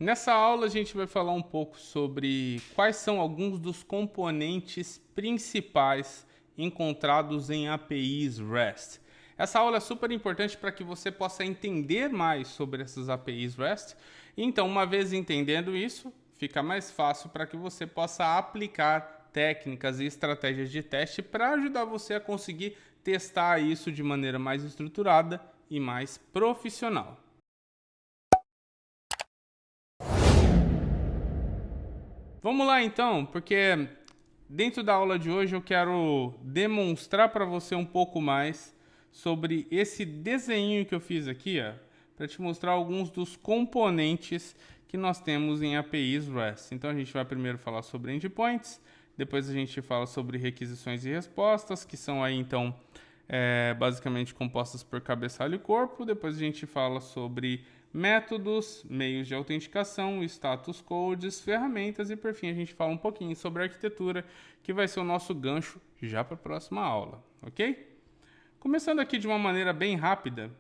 Nessa aula a gente vai falar um pouco sobre quais são alguns dos componentes principais encontrados em APIs REST. Essa aula é super importante para que você possa entender mais sobre essas APIs REST. Então, uma vez entendendo isso, fica mais fácil para que você possa aplicar técnicas e estratégias de teste para ajudar você a conseguir testar isso de maneira mais estruturada e mais profissional. Vamos lá então, porque dentro da aula de hoje eu quero demonstrar para você um pouco mais sobre esse desenho que eu fiz aqui, para te mostrar alguns dos componentes que nós temos em APIs REST. Então a gente vai primeiro falar sobre endpoints, depois a gente fala sobre requisições e respostas, que são aí então basicamente compostas por cabeçalho e corpo. Depois a gente fala sobre métodos, meios de autenticação, status codes, ferramentas e por fim a gente fala um pouquinho sobre arquitetura, que vai ser o nosso gancho já para a próxima aula, ok? Começando aqui de uma maneira bem rápida,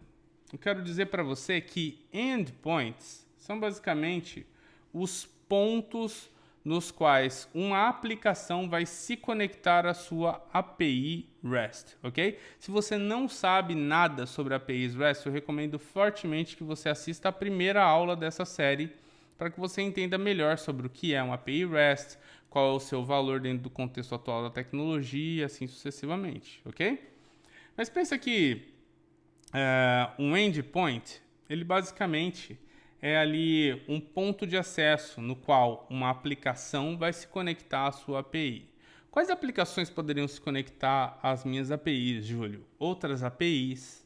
eu quero dizer para você que endpoints são basicamente os pontos nos quais uma aplicação vai se conectar à sua API REST, ok? Se você não sabe nada sobre APIs REST, eu recomendo fortemente que você assista a primeira aula dessa série para que você entenda melhor sobre o que é uma API REST, qual é o seu valor dentro do contexto atual da tecnologia, assim sucessivamente, ok? Mas pensa que um endpoint, ele basicamente é ali um ponto de acesso no qual uma aplicação vai se conectar à sua API. Quais aplicações poderiam se conectar às minhas APIs, Júlio? Outras APIs,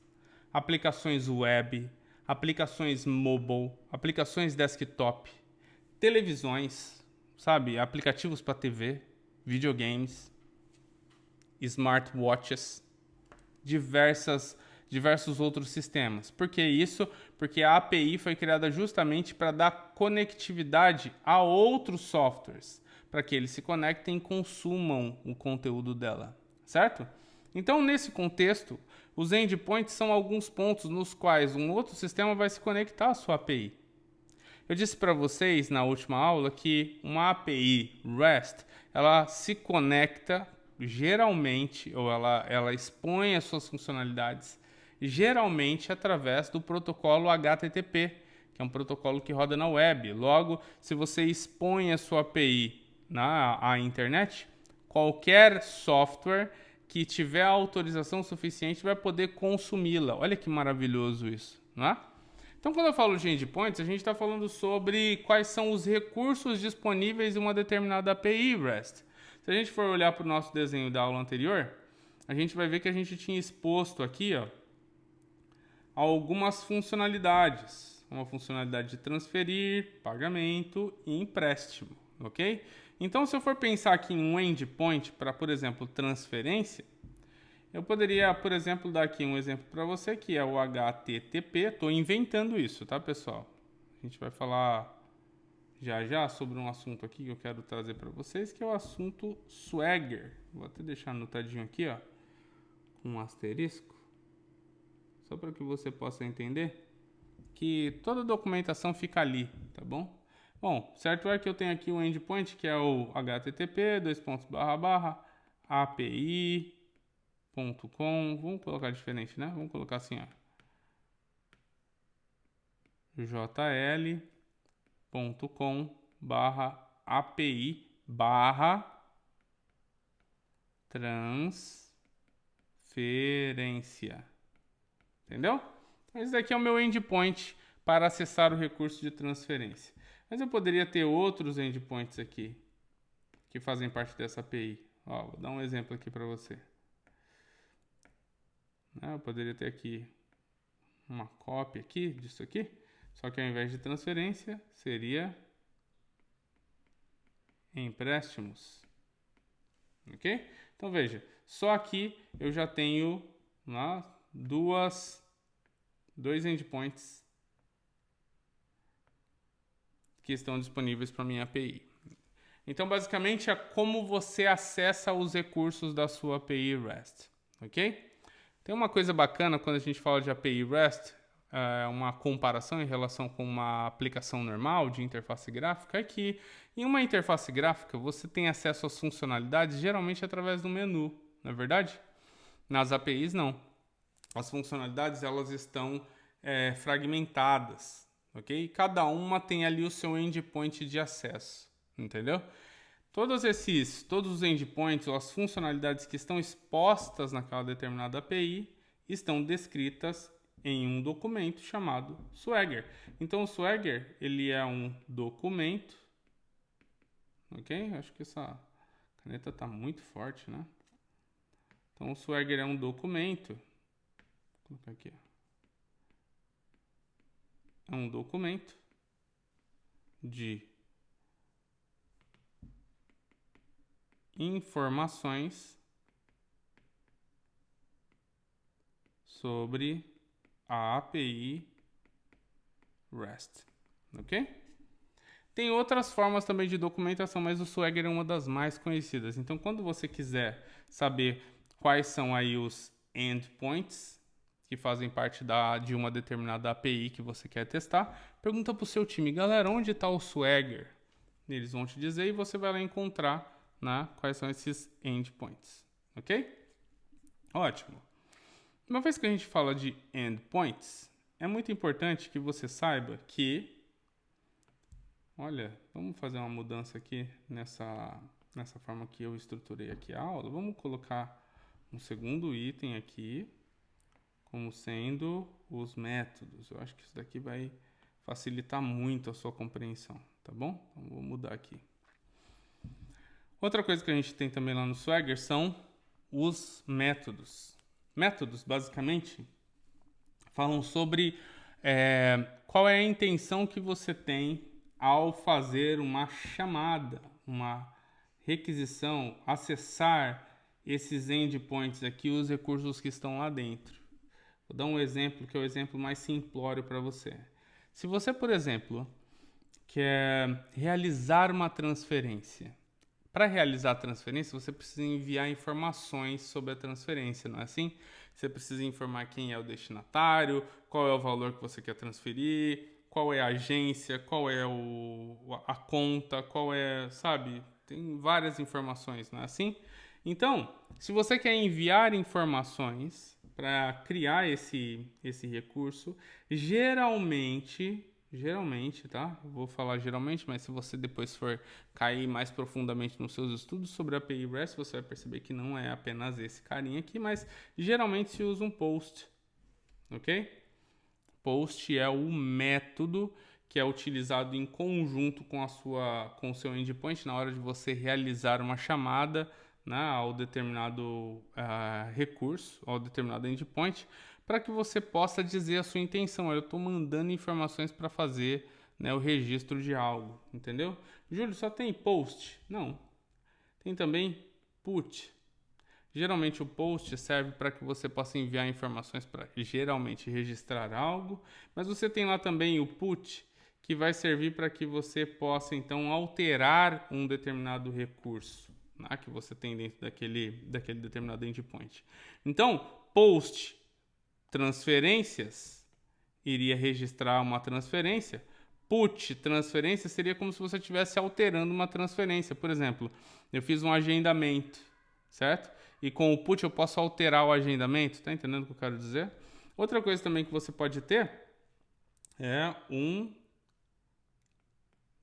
aplicações web, aplicações mobile, aplicações desktop, televisões, sabe? Aplicativos para TV, videogames, smartwatches, diversos outros sistemas. Por que isso? Porque a API foi criada justamente para dar conectividade a outros softwares, para que eles se conectem e consumam o conteúdo dela, certo? Então, nesse contexto, os endpoints são alguns pontos nos quais um outro sistema vai se conectar à sua API. Eu disse para vocês na última aula que uma API REST, ela se conecta geralmente, ou ela expõe as suas funcionalidades, geralmente através do protocolo HTTP, que é um protocolo que roda na web. Logo, se você expõe a sua API à internet, qualquer software que tiver autorização suficiente vai poder consumi-la. Olha que maravilhoso isso, não é? Então, quando eu falo de endpoints, a gente está falando sobre quais são os recursos disponíveis em uma determinada API REST. Se a gente for olhar para o nosso desenho da aula anterior, a gente vai ver que a gente tinha exposto aqui algumas funcionalidades. Uma funcionalidade de transferir, pagamento e empréstimo, ok? Então, se eu for pensar aqui em um endpoint para, por exemplo, transferência, eu poderia, por exemplo, dar aqui um exemplo para você, que é o HTTP. Estou inventando isso, tá, pessoal? A gente vai falar já sobre um assunto aqui que eu quero trazer para vocês, que é o assunto Swagger. Vou até deixar anotadinho aqui, com um asterisco, só para que você possa entender que toda a documentação fica ali, tá bom? Bom, certo é que eu tenho aqui um endpoint, que é o http://api.com. Vamos colocar diferente, né? Vamos colocar assim, jl.com/api/transferência. Entendeu? Então, esse daqui é o meu endpoint para acessar o recurso de transferência. Mas eu poderia ter outros endpoints aqui que fazem parte dessa API. Vou dar um exemplo aqui para você. Eu poderia ter aqui uma cópia aqui disso aqui, só que ao invés de transferência seria empréstimos, ok? Então veja, só aqui eu já tenho dois endpoints que estão disponíveis para minha API. Então basicamente é como você acessa os recursos da sua API REST, ok? Tem uma coisa bacana quando a gente fala de API REST, uma comparação em relação com uma aplicação normal de interface gráfica é que em uma interface gráfica você tem acesso às funcionalidades geralmente através do menu, não é verdade? Nas APIs não. As funcionalidades elas estão fragmentadas, ok? Cada uma tem ali o seu endpoint de acesso, entendeu? Todos os endpoints ou as funcionalidades que estão expostas naquela determinada API estão descritas em um documento chamado Swagger. Então o Swagger ele é um documento, ok? Acho que essa caneta está muito forte, né? Então o Swagger é um documento. Vou colocar aqui. É um documento de informações sobre a API REST, ok? Tem outras formas também de documentação, mas o Swagger é uma das mais conhecidas. Então, quando você quiser saber quais são aí os endpoints que fazem parte de uma determinada API que você quer testar, pergunta para o seu time, galera, onde está o Swagger? Eles vão te dizer e você vai lá encontrar, né, quais são esses endpoints, ok? Ótimo. Uma vez que a gente fala de endpoints, é muito importante que você saiba que, olha, vamos fazer uma mudança aqui nessa forma que eu estruturei aqui a aula. Vamos colocar um segundo item aqui, como sendo os métodos. Eu acho que isso daqui vai facilitar muito a sua compreensão, tá bom? Então, vou mudar aqui. Outra coisa que a gente tem também lá no Swagger são os métodos. Métodos, basicamente, falam sobre qual é a intenção que você tem ao fazer uma chamada, uma requisição, acessar esses endpoints aqui, os recursos que estão lá dentro. Vou dar um exemplo que é o exemplo mais simplório para você. Se você, por exemplo, quer realizar uma transferência, para realizar a transferência, você precisa enviar informações sobre a transferência, não é assim? Você precisa informar quem é o destinatário, qual é o valor que você quer transferir, qual é a agência, qual é a conta, qual é, sabe? Tem várias informações, não é assim? Então, se você quer enviar informações para criar esse recurso, geralmente, tá? Eu vou falar geralmente, mas se você depois for cair mais profundamente nos seus estudos sobre a API REST, você vai perceber que não é apenas esse carinha aqui, mas geralmente se usa um POST, ok? POST é o método que é utilizado em conjunto com o seu endpoint na hora de você realizar uma chamada, né, ao determinado recurso, ao determinado endpoint, para que você possa dizer a sua intenção. Eu estou mandando informações para fazer, né, o registro de algo, entendeu? Júlio, só tem post? Não. Tem também put. Geralmente o post serve para que você possa enviar informações para geralmente registrar algo, mas você tem lá também o put, que vai servir para que você possa então alterar um determinado recurso, né, que você tem dentro daquele determinado endpoint. Então, post transferências iria registrar uma transferência. Put transferência seria como se você estivesse alterando uma transferência. Por exemplo, eu fiz um agendamento, certo? E com o put eu posso alterar o agendamento. Tá entendendo o que eu quero dizer? Outra coisa também que você pode ter é um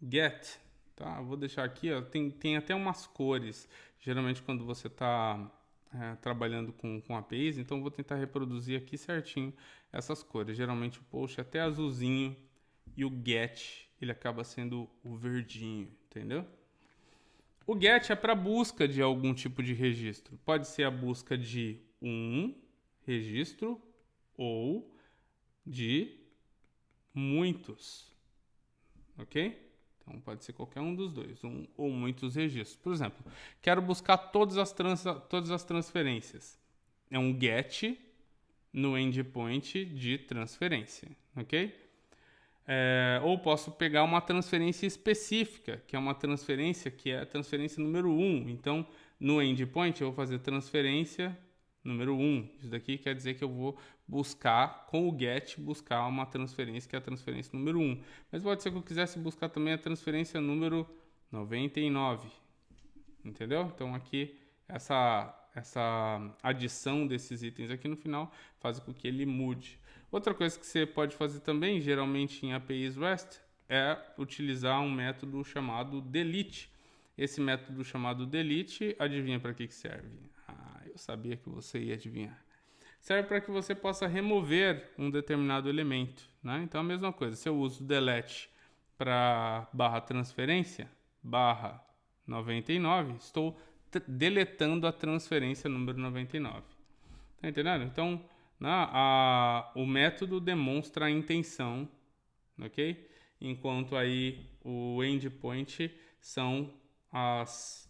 get. Tá? Eu vou deixar aqui, ó, tem até umas cores. Geralmente quando você está trabalhando com APIs, então eu vou tentar reproduzir aqui certinho essas cores. Geralmente o post é até azulzinho e o get ele acaba sendo o verdinho, entendeu? O get é para busca de algum tipo de registro. Pode ser a busca de um registro ou de muitos, ok? Então pode ser qualquer um dos dois, um ou muitos registros. Por exemplo, quero buscar todas as transferências. É um get no endpoint de transferência, ok? Ou posso pegar uma transferência específica, que é uma transferência que é a transferência número 1. Então, no endpoint eu vou fazer transferência número 1. Isso daqui quer dizer que eu vou buscar, com o get, buscar uma transferência que é a transferência número 1. Mas pode ser que eu quisesse buscar também a transferência número 99. Entendeu? Então aqui, essa adição desses itens aqui no final faz com que ele mude. Outra coisa que você pode fazer também, geralmente em APIs REST, é utilizar um método chamado delete. Esse método chamado delete, adivinha para que serve? Ah, eu sabia que você ia adivinhar. Serve para que você possa remover um determinado elemento, né? Então a mesma coisa, se eu uso delete para barra transferência, barra 99, estou deletando a transferência número 99. Tá entendendo? Então, o método demonstra a intenção, ok? Enquanto aí o endpoint são as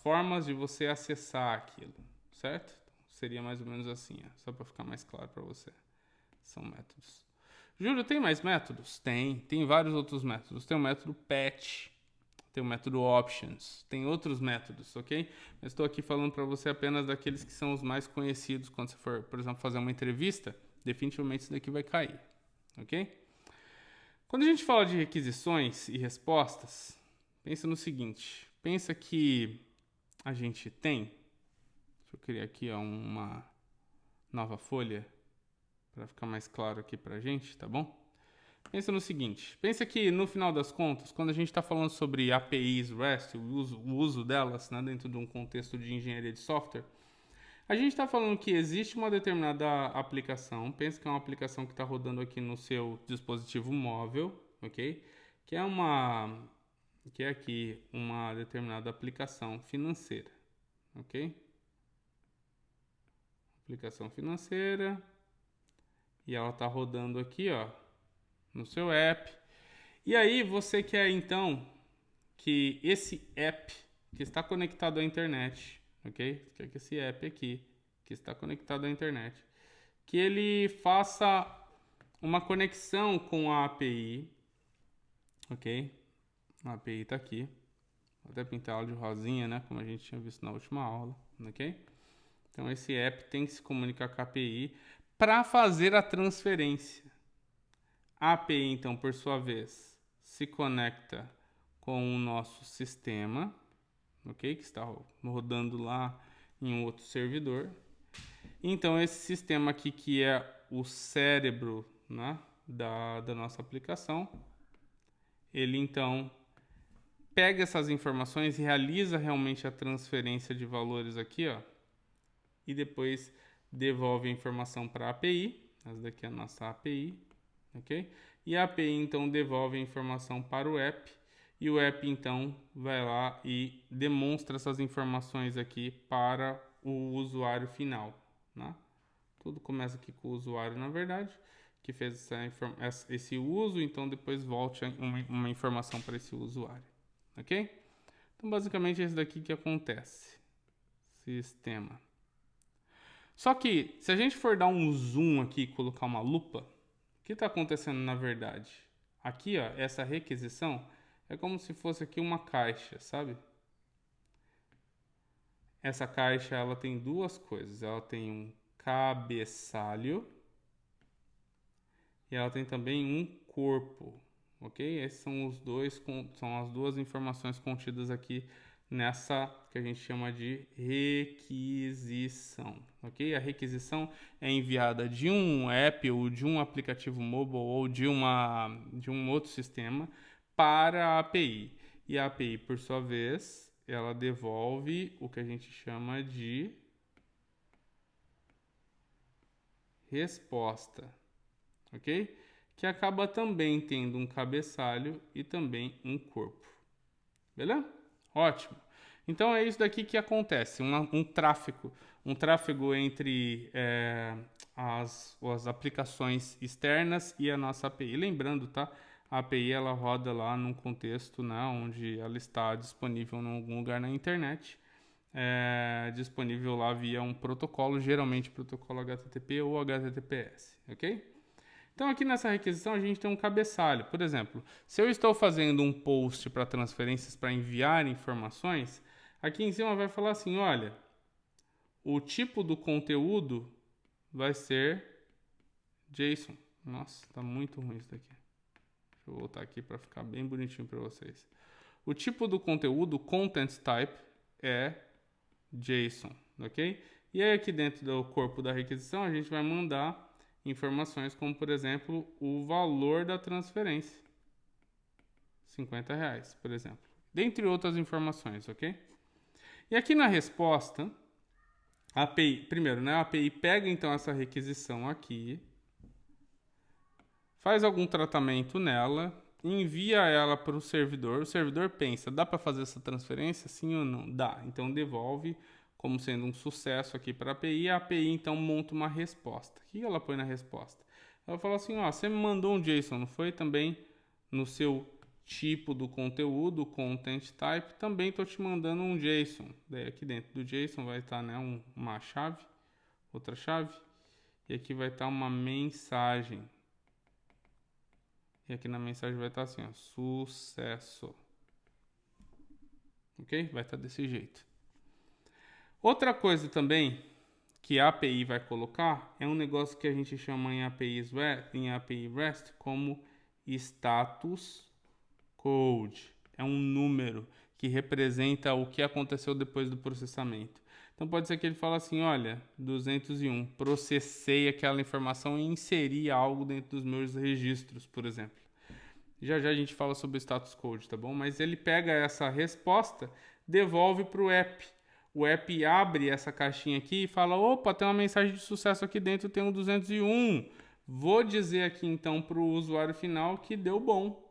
formas de você acessar aquilo, certo? Seria mais ou menos assim, só para ficar mais claro para você. São métodos. Júlio, tem mais métodos? Tem vários outros métodos. Tem o método patch, tem o método options, tem outros métodos, ok? Eu estou aqui falando para você apenas daqueles que são os mais conhecidos. Quando você for, por exemplo, fazer uma entrevista, definitivamente isso daqui vai cair, ok? Quando a gente fala de requisições e respostas, pensa no seguinte. Pensa que a gente tem... Deixa eu criar aqui uma nova folha para ficar mais claro aqui para a gente, tá bom? Pensa no seguinte, pensa que no final das contas, quando a gente está falando sobre APIs REST, o uso delas, né, dentro de um contexto de engenharia de software, a gente está falando que existe uma determinada aplicação, pensa que é uma aplicação que está rodando aqui no seu dispositivo móvel, ok? Que é aqui uma determinada aplicação financeira, ok? Aplicação financeira, e ela está rodando aqui, ó, no seu app. E aí você quer então que esse app que está conectado à internet, ok? Quer que esse app aqui que está conectado à internet, que ele faça uma conexão com a API, ok? A API está aqui. Vou até pintar ela de rosinha, né? Como a gente tinha visto na última aula, ok? Então esse app tem que se comunicar com a API para fazer a transferência. A API, então, por sua vez, se conecta com o nosso sistema, ok? Que está rodando lá em um outro servidor. Então, esse sistema aqui, que é o cérebro, né, da nossa aplicação, ele, então, pega essas informações e realiza realmente a transferência de valores aqui, ó, e depois devolve a informação para a API. Essa daqui é a nossa API. Ok? E a API então devolve a informação para o app, e o app então vai lá e demonstra essas informações aqui para o usuário final, né? Tudo começa aqui com o usuário, na verdade, que fez esse uso, então depois volte uma informação para esse usuário, ok? Então basicamente é isso daqui que acontece. Sistema. Só que se a gente for dar um zoom aqui e colocar uma lupa, o que está acontecendo na verdade? Aqui, ó, essa requisição é como se fosse aqui uma caixa, sabe? Essa caixa ela tem duas coisas. Ela tem um cabeçalho e ela tem também um corpo, ok? Esses são são as duas informações contidas aqui nessa que a gente chama de requisição, ok? A requisição é enviada de um app ou de um aplicativo mobile ou de um outro sistema para a API. E a API, por sua vez, ela devolve o que a gente chama de resposta, ok? Que acaba também tendo um cabeçalho e também um corpo, beleza? Ótimo. Então é isso daqui que acontece, um tráfego entre as aplicações externas e a nossa API. Lembrando, tá? A API ela roda lá num contexto, né, onde ela está disponível em algum lugar na internet, disponível lá via um protocolo, geralmente protocolo HTTP ou HTTPS, ok? Então aqui nessa requisição a gente tem um cabeçalho. Por exemplo, se eu estou fazendo um post para transferências para enviar informações, aqui em cima vai falar assim, olha, o tipo do conteúdo vai ser JSON. Nossa, tá muito ruim isso daqui. Deixa eu voltar aqui para ficar bem bonitinho para vocês. O tipo do conteúdo, content type, é JSON, ok? E aí aqui dentro do corpo da requisição a gente vai mandar informações como, por exemplo, o valor da transferência. R$50, por exemplo. Dentre outras informações, ok? E aqui na resposta, a API, primeiro, né, a API pega então essa requisição aqui, faz algum tratamento nela, envia ela para o servidor pensa, dá para fazer essa transferência, sim ou não? Dá, então devolve como sendo um sucesso aqui para a API então monta uma resposta. O que ela põe na resposta? Ela fala assim, ó, você me mandou um JSON, não foi? Também no seu tipo do conteúdo, content type, também estou te mandando um JSON. Daí aqui dentro do JSON vai estar, né, uma chave, outra chave, e aqui vai estar uma mensagem. E aqui na mensagem vai estar assim, ó, sucesso. Ok? Vai estar desse jeito. Outra coisa também que a API vai colocar é um negócio que a gente chama em API REST como status code. É um número que representa o que aconteceu depois do processamento. Então pode ser que ele fale assim, olha, 201, processei aquela informação e inseri algo dentro dos meus registros, por exemplo. Já já a gente fala sobre o status code, tá bom? Mas ele pega essa resposta, devolve para o app. O app abre essa caixinha aqui e fala, opa, tem uma mensagem de sucesso aqui dentro, tem um 201. Vou dizer aqui então para o usuário final que deu bom.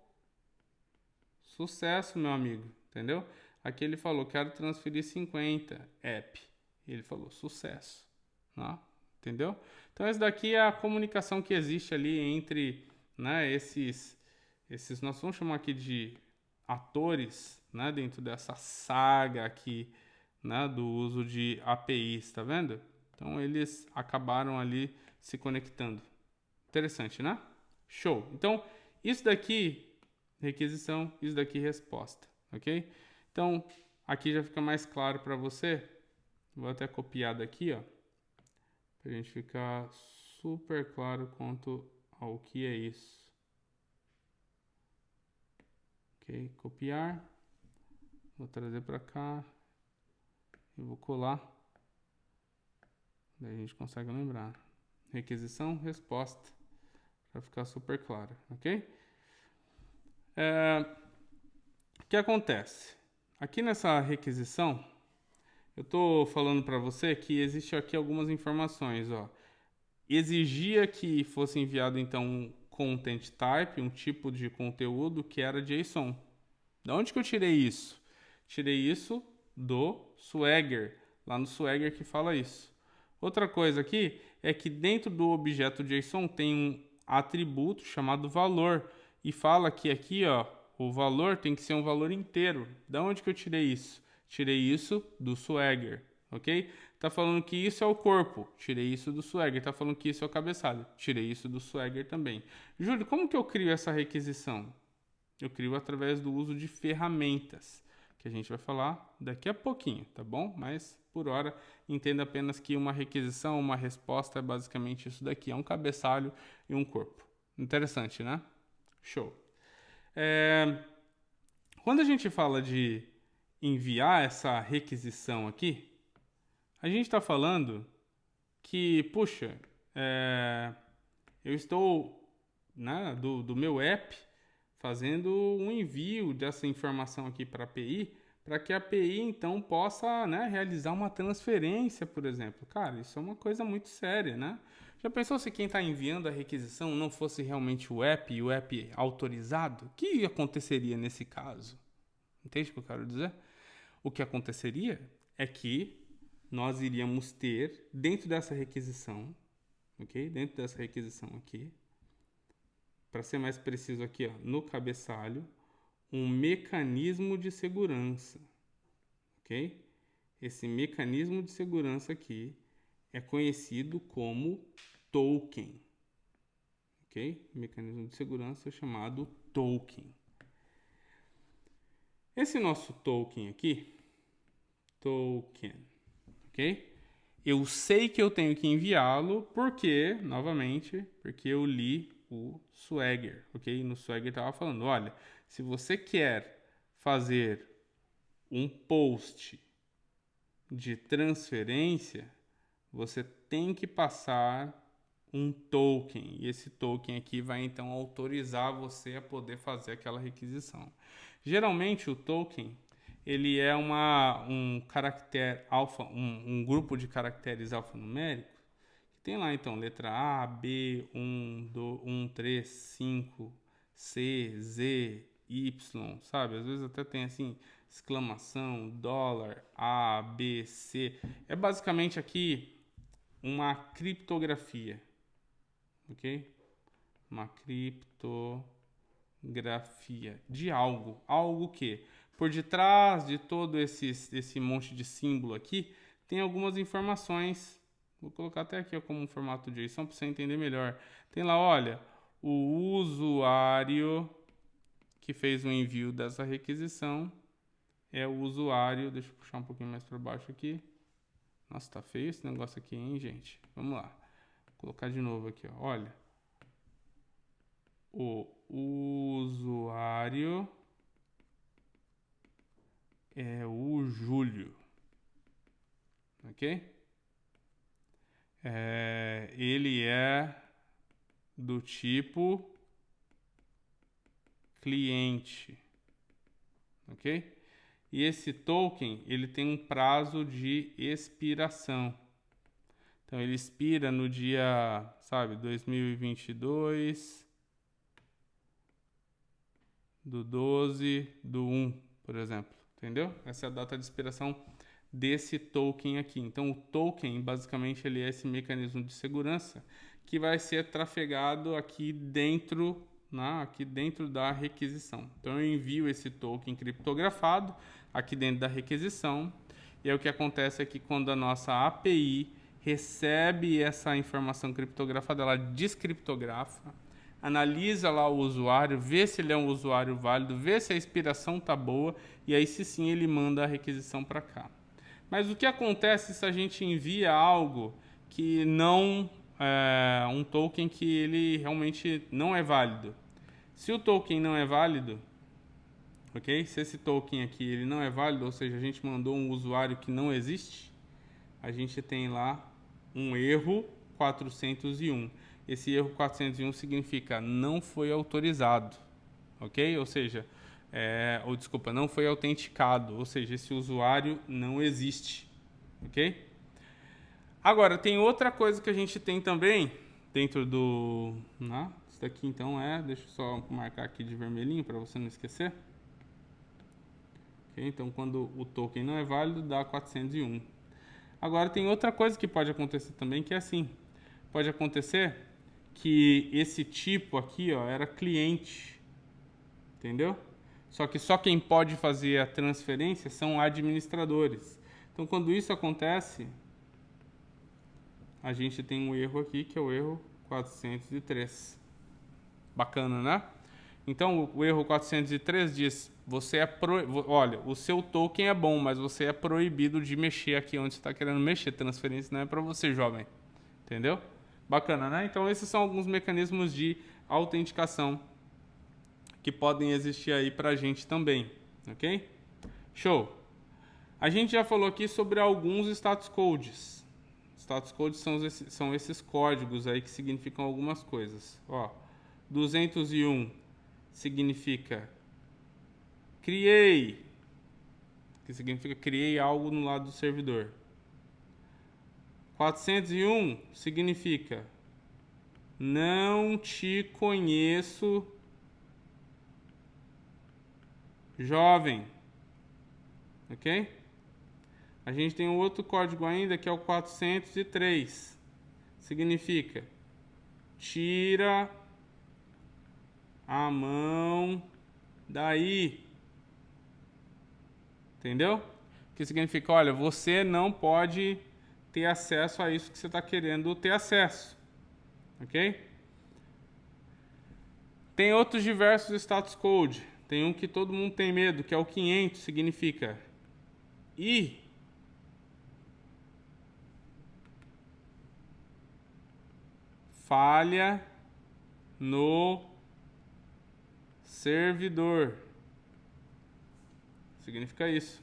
Sucesso, meu amigo, entendeu? Aqui ele falou, quero transferir 50, app. Ele falou, sucesso, né? Entendeu? Então, essa daqui é a comunicação que existe ali entre, né, esses nós vamos chamar aqui de atores, né, dentro dessa saga aqui, né, do uso de APIs, tá vendo? Então, eles acabaram ali se conectando. Interessante, né? Show. Então, isso daqui requisição, isso daqui resposta, ok? Então, aqui já fica mais claro para você. Vou até copiar daqui, ó, para a gente ficar super claro quanto ao que é isso. Ok, copiar. Vou trazer para cá. E vou colar. Daí a gente consegue lembrar. Requisição, resposta. Para ficar super claro, ok? O que acontece? Aqui nessa requisição, eu estou falando para você que existe aqui algumas informações, ó. Exigia que fosse enviado então um content type, um tipo de conteúdo que era JSON. Da onde que eu tirei isso? Tirei isso do Swagger, lá no Swagger que fala isso. Outra coisa aqui é que dentro do objeto JSON tem um atributo chamado valor e fala que aqui, ó, o valor tem que ser um valor inteiro. Da onde que eu tirei isso? Tirei isso do Swagger, ok? Tá falando que isso é o corpo, tirei isso do Swagger. Tá falando que isso é o cabeçalho, tirei isso do Swagger também. Júlio, como que eu crio essa requisição? Eu crio através do uso de ferramentas, que a gente vai falar daqui a pouquinho, tá bom? Mas, por hora, entenda apenas que uma requisição, uma resposta é basicamente isso daqui. É um cabeçalho e um corpo. Interessante, né? Show. Quando a gente fala de enviar essa requisição aqui, a gente está falando que, puxa, eu estou, né, do meu app fazendo um envio dessa informação aqui para a API, para que a API então possa, né, realizar uma transferência, por exemplo. Cara, isso é uma coisa muito séria, né? Já pensou se quem está enviando a requisição não fosse realmente o app e o app autorizado? O que aconteceria nesse caso? Entende o que eu quero dizer? O que aconteceria é que nós iríamos ter, dentro dessa requisição, ok? Dentro dessa requisição aqui, para ser mais preciso aqui, ó, no cabeçalho, um mecanismo de segurança, ok? Esse mecanismo de segurança aqui é conhecido como token, ok? Mecanismo de segurança chamado token. Esse nosso token aqui, token, ok? Eu sei que eu tenho que enviá-lo porque, novamente, porque eu li o Swagger, ok? No Swagger estava falando, olha, se você quer fazer um post de transferência, você tem que passar um token. E esse token aqui vai então autorizar você a poder fazer aquela requisição. Geralmente o token ele é um caractere alfa, um grupo de caracteres alfanuméricos que tem lá então letra A, B, 1, 2, 1, 3, 5, C, Z, Y, sabe? Às vezes até tem assim exclamação, dólar, A, B, C. É basicamente aqui uma criptografia, ok? Uma criptografia de algo, algo que por detrás de todo esse monte de símbolo aqui tem algumas informações. Vou colocar até aqui ó, como um formato JSON para você entender melhor. Tem lá, olha, o usuário que fez o envio dessa requisição é o usuário. Deixa eu puxar um pouquinho mais para baixo aqui. Nossa, tá feio esse negócio aqui, hein, gente? Vamos lá. Vou colocar de novo aqui, ó. Olha. O usuário é o Júlio. Ok? Ele é do tipo cliente. Ok? E esse token, ele tem um prazo de expiração. Então, ele expira no dia, sabe, 2022 do 12 do 1, por exemplo. Entendeu? Essa é a data de expiração desse token aqui. Então, o token, basicamente, ele é esse mecanismo de segurança que vai ser trafegado aqui dentro da requisição. Então, eu envio esse token criptografado aqui dentro da requisição. E aí, o que acontece é que quando a nossa API recebe essa informação criptografada, ela descriptografa, analisa lá o usuário, vê se ele é um usuário válido, vê se a expiração tá boa e aí sim ele manda a requisição para cá. Mas o que acontece se a gente envia algo que não é um token que ele realmente não é válido? Se o token não é válido, ok? Se esse token aqui ele não é válido, ou seja, a gente mandou um usuário que não existe, a gente tem lá um erro 401. Esse erro 401 significa não foi autorizado, ok? Ou seja, não foi autenticado, ou seja, esse usuário não existe, ok? Agora, tem outra coisa que a gente tem também dentro do... Isso daqui então deixa eu só marcar aqui de vermelhinho para você não esquecer. Okay? Então, quando o token não é válido, dá 401. Agora, tem outra coisa que pode acontecer também, que é assim. Pode acontecer que esse tipo aqui ó, era cliente, entendeu? Só quem pode fazer a transferência são administradores. Então, quando isso acontece, a gente tem um erro aqui, que é o erro 403. Bacana, né? Então, o erro 403 diz, olha, o seu token é bom, mas você é proibido de mexer aqui onde você está querendo mexer. Transferência não é para você, jovem. Entendeu? Bacana, né? Então, esses são alguns mecanismos de autenticação que podem existir aí para a gente também, ok? Show! A gente já falou aqui sobre alguns status codes. Status codes são esses códigos aí que significam algumas coisas. Ó, 201 significa criei, que significa criei algo no lado do servidor. 401 significa não te conheço, jovem. Ok? A gente tem um outro código ainda que é o 403. Significa tira a mão daí. Entendeu? Que significa, olha, você não pode ter acesso a isso que você está querendo ter acesso. Ok? Tem outros diversos status code. Tem um que todo mundo tem medo, que é o 500, significa falha no servidor. Significa isso.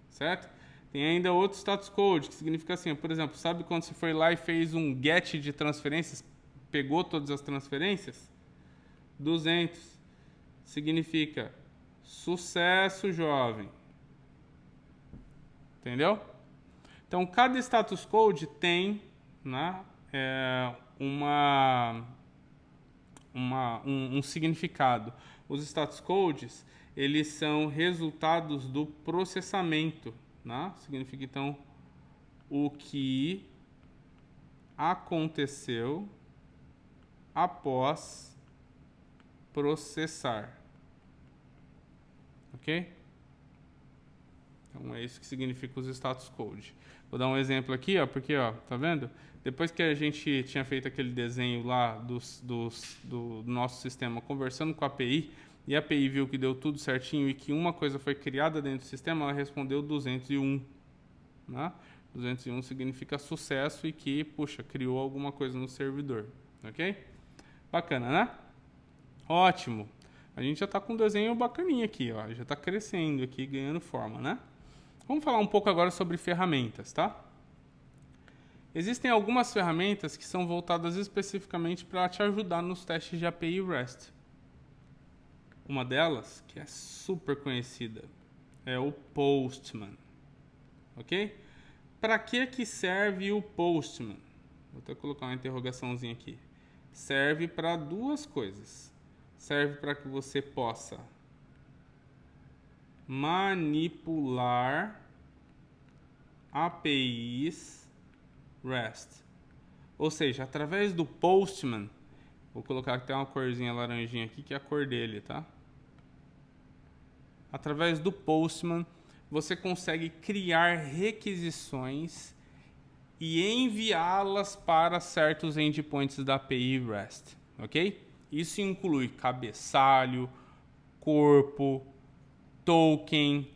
Certo? Tem ainda outro status code, que significa assim, por exemplo, sabe quando você foi lá e fez um get de transferências, pegou todas as transferências? 200. Significa sucesso, jovem. Entendeu? Então, cada status code tem, né, um significado. Os status codes, eles são resultados do processamento, né? Significa, então, o que aconteceu após processar. Ok? Então, é isso que significa os status code. Vou dar um exemplo aqui, ó, porque, ó, tá vendo? Depois que a gente tinha feito aquele desenho lá do nosso sistema conversando com a API, e a API viu que deu tudo certinho e que uma coisa foi criada dentro do sistema, ela respondeu 201. Né? 201 significa sucesso e que, puxa, criou alguma coisa no servidor. Ok? Bacana, né? Ótimo. A gente já está com um desenho bacaninha aqui, ó. Já está crescendo aqui, ganhando forma, né? Vamos falar um pouco agora sobre ferramentas, tá? Existem algumas ferramentas que são voltadas especificamente para te ajudar nos testes de API REST. Uma delas, que é super conhecida, é o Postman. Ok? Para que serve o Postman? Vou até colocar uma interrogaçãozinha aqui. Serve para duas coisas. Serve para que você possa manipular APIs REST. Ou seja, através do Postman, vou colocar que tem uma corzinha laranjinha aqui, que é a cor dele, tá? Através do Postman, você consegue criar requisições e enviá-las para certos endpoints da API REST, ok? Isso inclui cabeçalho, corpo, token,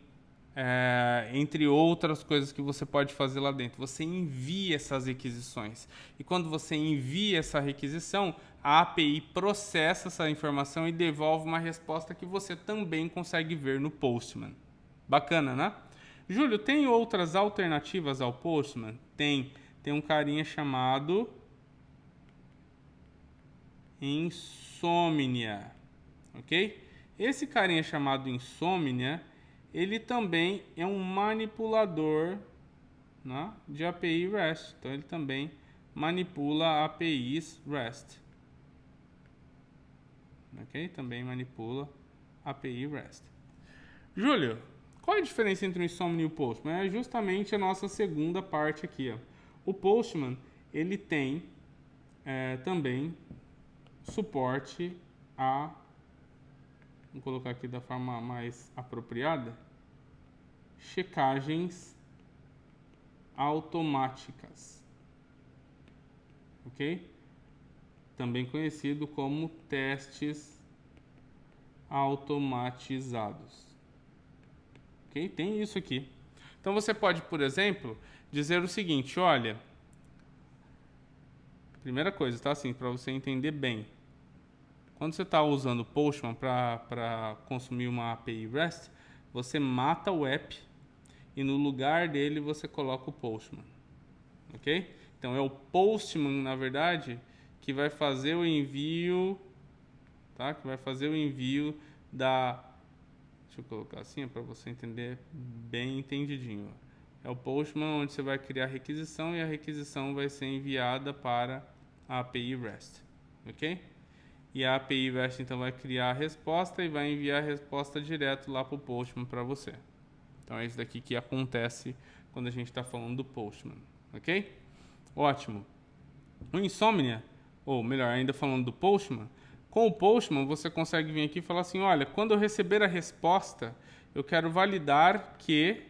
entre outras coisas que você pode fazer lá dentro. Você envia essas requisições. E quando você envia essa requisição, a API processa essa informação e devolve uma resposta que você também consegue ver no Postman. Bacana, né? Júlio, tem outras alternativas ao Postman? Tem. Tem um carinha chamado Insomnia. Ok? Esse carinha chamado Insomnia, ele também é um manipulador, né, de API REST. Então, ele também manipula APIs REST. Ok? Também manipula API REST. Júlio, qual é a diferença entre o Insomnia e o Postman? É justamente a nossa segunda parte aqui. Ó. O Postman, ele tem também suporte a... Vou colocar aqui da forma mais apropriada. Checagens automáticas. Ok? Também conhecido como testes automatizados. Ok? Tem isso aqui. Então você pode, por exemplo, dizer o seguinte, olha, primeira coisa, tá? Assim, para você entender bem. Quando você está usando o Postman para consumir uma API REST, você mata o app e no lugar dele você coloca o Postman. Ok? Então é o Postman, na verdade, que vai fazer o envio, tá? Que vai fazer o envio da... Deixa eu colocar assim para você entender bem entendidinho. É o Postman onde você vai criar a requisição e a requisição vai ser enviada para a API REST. Ok? E a API REST então vai criar a resposta e vai enviar a resposta direto lá para o Postman para você. Então é isso daqui que acontece quando a gente está falando do Postman, ok? Ótimo. O Insomnia, ou melhor, ainda falando do Postman, com o Postman você consegue vir aqui e falar assim, olha, quando eu receber a resposta, eu quero validar que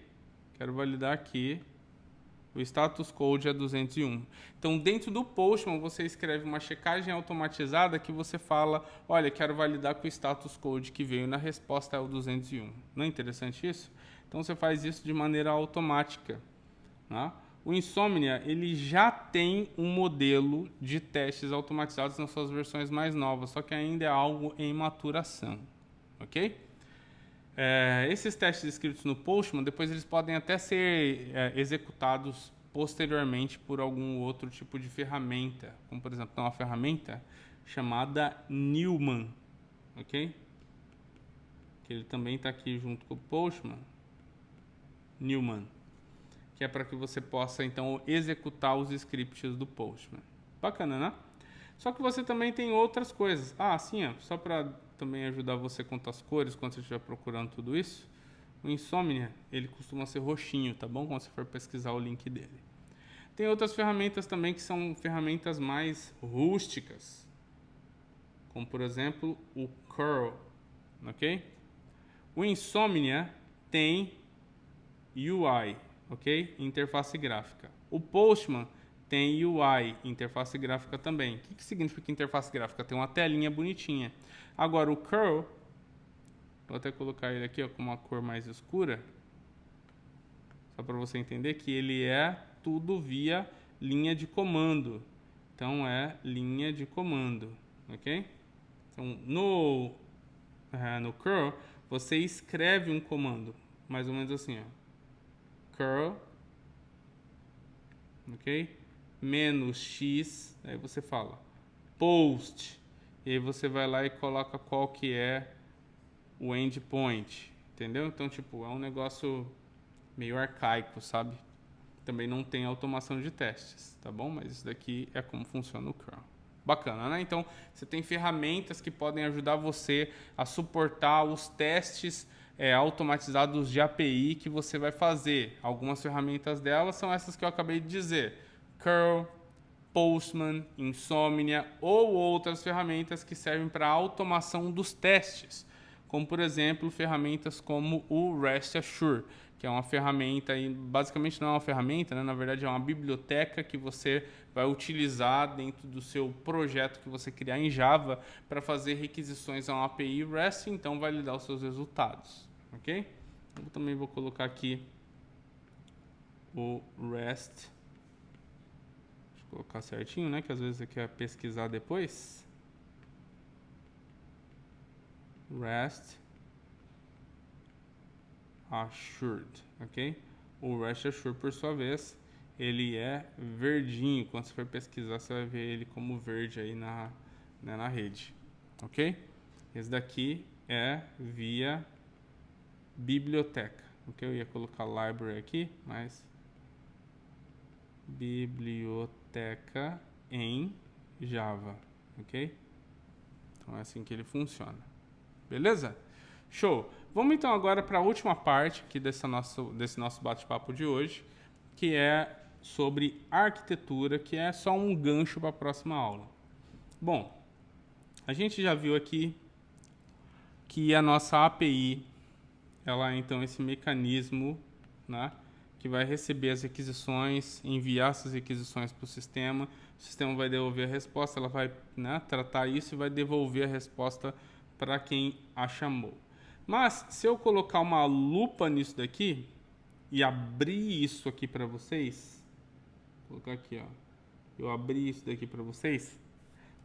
o status code é 201. Então, dentro do Postman, você escreve uma checagem automatizada que você fala, olha, quero validar que o status code que veio na resposta é o 201. Não é interessante isso? Então, você faz isso de maneira automática, né? O Insomnia, ele já tem um modelo de testes automatizados nas suas versões mais novas, só que ainda é algo em maturação, ok? Esses testes escritos no Postman, depois eles podem até ser executados posteriormente por algum outro tipo de ferramenta, como por exemplo, uma ferramenta chamada Newman, ok? Que ele também está aqui junto com o Postman, Newman, que é para que você possa então executar os scripts do Postman. Bacana, né? Só que você também tem outras coisas. Sim, só para também ajudar você com as cores, quando você estiver procurando tudo isso, o Insomnia, ele costuma ser roxinho, tá bom? Quando você for pesquisar o link dele. Tem outras ferramentas também que são ferramentas mais rústicas, como por exemplo o Curl, ok? O Insomnia tem UI, ok? Interface gráfica. O Postman tem UI, interface gráfica também. O que significa interface gráfica? Tem uma telinha bonitinha. Agora o Curl, vou até colocar ele aqui com uma cor mais escura, só para você entender que ele é tudo via linha de comando. Então é linha de comando, ok? Então no Curl você escreve um comando, mais ou menos assim, curl, ok? -x, aí você fala post, e aí você vai lá e coloca qual que é o endpoint, entendeu? Então, tipo, é um negócio meio arcaico, sabe? Também não tem automação de testes, tá bom? Mas isso daqui é como funciona o curl. Bacana, né? Então, você tem ferramentas que podem ajudar você a suportar os testes automatizados de API que você vai fazer. Algumas ferramentas delas são essas que eu acabei de dizer. Curl, Postman, Insomnia ou outras ferramentas que servem para a automação dos testes. Como, por exemplo, ferramentas como o Rest Assure, que é uma ferramenta, e basicamente não é uma ferramenta, né? Na verdade é uma biblioteca que você vai utilizar dentro do seu projeto que você criar em Java para fazer requisições a uma API REST, então vai lhe dar os seus resultados, ok? Eu também vou colocar aqui o REST, deixa eu colocar certinho, né? Que às vezes você quer pesquisar depois. REST Assured, ok? O Rest Assure, por sua vez, ele é verdinho. Quando você for pesquisar, você vai ver ele como verde aí na rede, ok? Esse daqui é via biblioteca, ok? Eu ia colocar library aqui, mas biblioteca em Java, ok? Então é assim que ele funciona, beleza? Show! Vamos então agora para a última parte aqui desse nosso bate-papo de hoje, que é sobre arquitetura, que é só um gancho para a próxima aula. Bom, a gente já viu aqui que a nossa API, ela é então esse mecanismo, né, que vai receber as requisições, enviar essas requisições para o sistema vai devolver a resposta, ela vai, né, tratar isso e vai devolver a resposta para quem a chamou. Mas, se eu colocar uma lupa nisso daqui e abrir isso aqui para vocês, vou colocar aqui, eu abri isso daqui para vocês,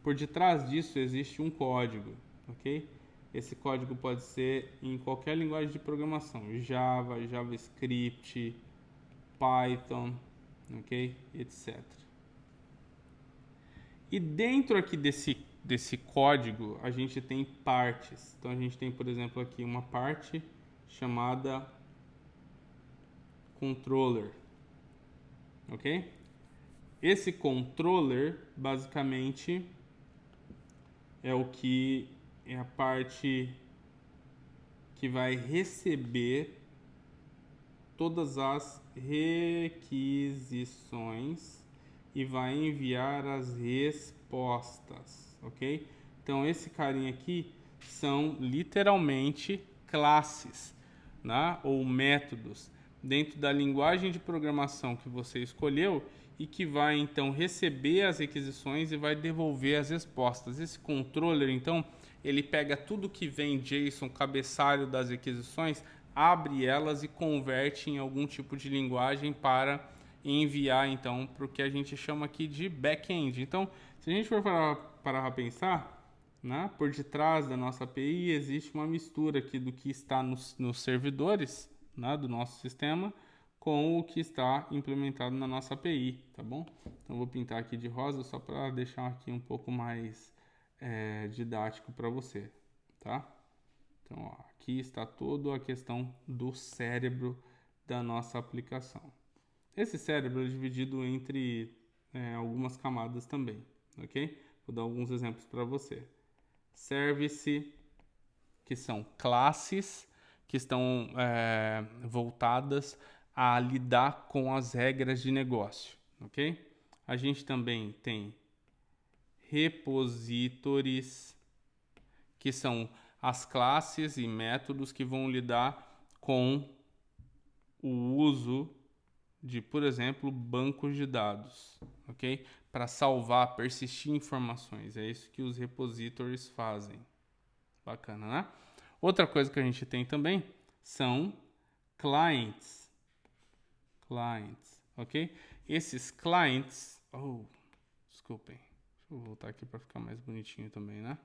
por detrás disso existe um código, ok? Esse código pode ser em qualquer linguagem de programação, Java, JavaScript, Python, ok? Etc. E dentro aqui desse código, a gente tem partes. Então, a gente tem, por exemplo, aqui uma parte chamada controller, ok? Esse controller, basicamente, é a parte que vai receber todas as requisições e vai enviar as respostas, ok? Então, esse carinha aqui são literalmente classes, né? Ou métodos dentro da linguagem de programação que você escolheu e que vai, então, receber as requisições e vai devolver as respostas. Esse controller, então, ele pega tudo que vem JSON, cabeçalho das requisições, abre elas e converte em algum tipo de linguagem para e enviar então para o que a gente chama aqui de back-end. Então, se a gente for parar para pensar, né, por detrás da nossa API existe uma mistura aqui do que está nos servidores, né, do nosso sistema com o que está implementado na nossa API, tá bom? Então, vou pintar aqui de rosa só para deixar aqui um pouco mais didático para você, tá? Então, ó, aqui está toda a questão do cérebro da nossa aplicação. Esse cérebro é dividido entre algumas camadas também, ok? Vou dar alguns exemplos para você. Service, que são classes que estão voltadas a lidar com as regras de negócio, ok? A gente também tem repositories, que são as classes e métodos que vão lidar com o uso de, por exemplo, bancos de dados, ok? Para salvar, persistir informações. É isso que os repositories fazem. Bacana, né? Outra coisa que a gente tem também são clients. Clients, ok? Esses clients... desculpem. Deixa eu voltar aqui para ficar mais bonitinho também, né?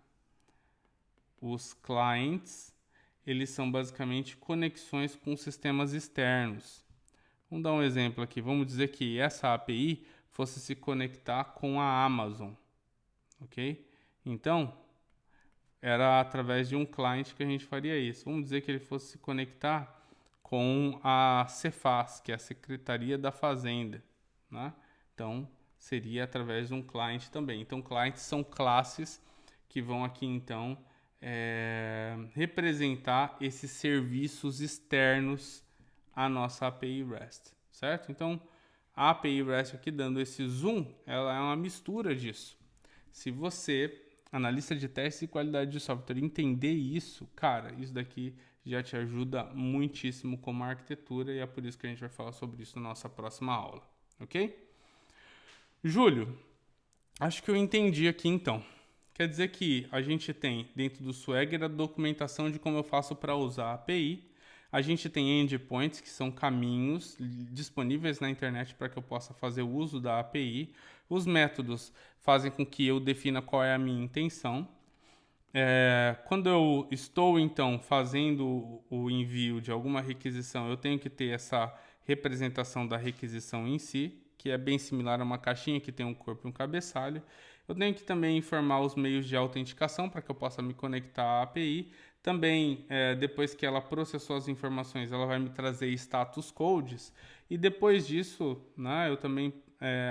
Os clients, eles são basicamente conexões com sistemas externos. Vamos dar um exemplo aqui. Vamos dizer que essa API fosse se conectar com a Amazon, ok? Então, era através de um client que a gente faria isso. Vamos dizer que ele fosse se conectar com a Cefaz, que é a Secretaria da Fazenda, né? Então, seria através de um client também. Então, clients são classes que vão aqui, então, representar esses serviços externos à nossa API REST, certo? Então, a API REST aqui dando esse zoom, ela é uma mistura disso. Se você, analista de testes e qualidade de software, entender isso, cara, isso daqui já te ajuda muitíssimo como arquitetura e é por isso que a gente vai falar sobre isso na nossa próxima aula, ok? Júlio, acho que eu entendi aqui então. Quer dizer que a gente tem dentro do Swagger a documentação de como eu faço para usar a API. A gente tem endpoints, que são caminhos disponíveis na internet para que eu possa fazer o uso da API. Os métodos fazem com que eu defina qual é a minha intenção. Quando eu estou, então, fazendo o envio de alguma requisição, eu tenho que ter essa representação da requisição em si, que é bem similar a uma caixinha que tem um corpo e um cabeçalho. Eu tenho que também informar os meios de autenticação para que eu possa me conectar à API. Também, depois que ela processou as informações, ela vai me trazer status codes. E depois disso, né,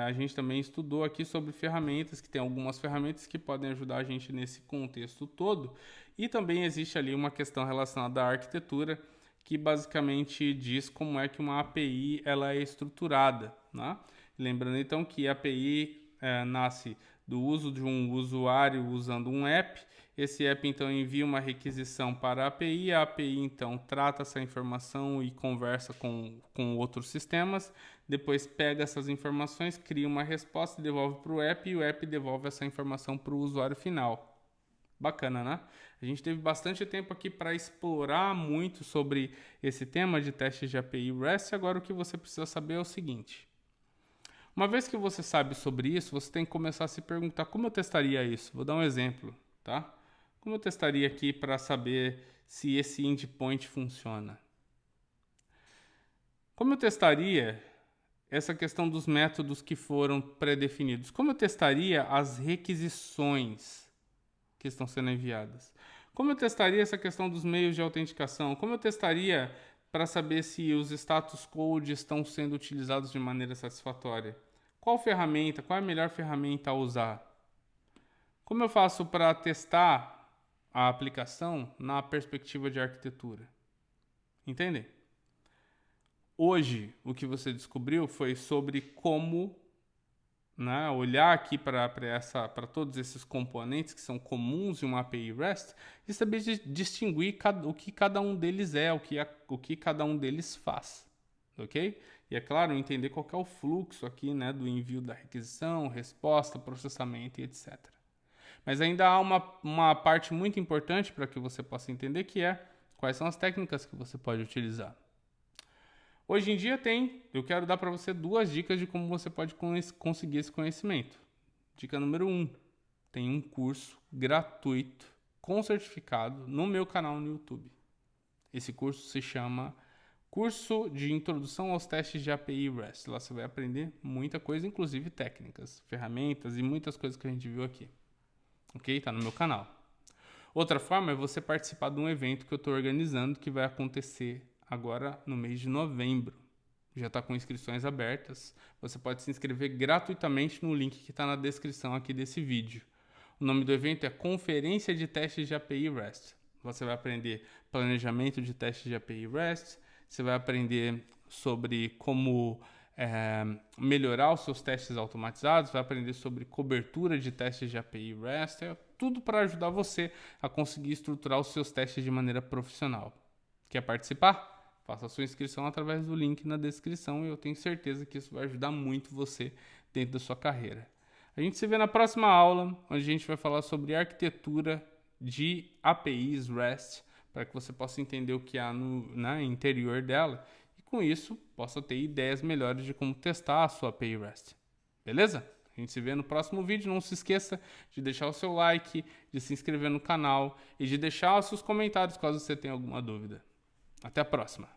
a gente também estudou aqui sobre ferramentas, que tem algumas ferramentas que podem ajudar a gente nesse contexto todo. E também existe ali uma questão relacionada à arquitetura, que basicamente diz como é que uma API ela é estruturada, né? Lembrando então que a API nasce do uso de um usuário usando um app. Esse app então envia uma requisição para a API então trata essa informação e conversa com outros sistemas, depois pega essas informações, cria uma resposta, devolve para o app e o app devolve essa informação para o usuário final. Bacana, né? A gente teve bastante tempo aqui para explorar muito sobre esse tema de testes de API REST. Agora o que você precisa saber é o seguinte: uma vez que você sabe sobre isso, você tem que começar a se perguntar como eu testaria isso. Vou dar um exemplo, tá? Como eu testaria aqui para saber se esse endpoint funciona? Como eu testaria essa questão dos métodos que foram pré-definidos? Como eu testaria as requisições que estão sendo enviadas? Como eu testaria essa questão dos meios de autenticação? Como eu testaria para saber se os status codes estão sendo utilizados de maneira satisfatória? Qual ferramenta? Qual é a melhor ferramenta a usar? Como eu faço para testar a aplicação na perspectiva de arquitetura? Entendem? Hoje, o que você descobriu foi sobre como, né, olhar aqui para todos esses componentes que são comuns em uma API REST e saber distinguir o que cada um deles é, o que cada um deles faz, ok? E é claro, entender qual que é o fluxo aqui, né, do envio da requisição, resposta, processamento e etc. Mas ainda há uma parte muito importante para que você possa entender, que é quais são as técnicas que você pode utilizar. Hoje em dia eu quero dar para você 2 dicas de como você pode conseguir esse conhecimento. Dica número 1, tem um curso gratuito com certificado no meu canal no YouTube. Esse curso se chama Curso de Introdução aos Testes de API REST. Lá você vai aprender muita coisa, inclusive técnicas, ferramentas e muitas coisas que a gente viu aqui. Ok? Tá no meu canal. Outra forma é você participar de um evento que eu estou organizando que vai acontecer agora no mês de novembro. Já está com inscrições abertas. Você pode se inscrever gratuitamente no link que está na descrição aqui desse vídeo. O nome do evento é Conferência de Testes de API REST. Você vai aprender planejamento de testes de API REST, você vai aprender sobre como melhorar os seus testes automatizados, vai aprender sobre cobertura de testes de API REST, tudo para ajudar você a conseguir estruturar os seus testes de maneira profissional. Quer participar? Faça a sua inscrição através do link na descrição e eu tenho certeza que isso vai ajudar muito você dentro da sua carreira. A gente se vê na próxima aula, onde a gente vai falar sobre arquitetura de APIs REST, para que você possa entender o que há no interior dela e com isso possa ter ideias melhores de como testar a sua API REST. Beleza? A gente se vê no próximo vídeo. Não se esqueça de deixar o seu like, de se inscrever no canal e de deixar os seus comentários caso você tenha alguma dúvida. Até a próxima!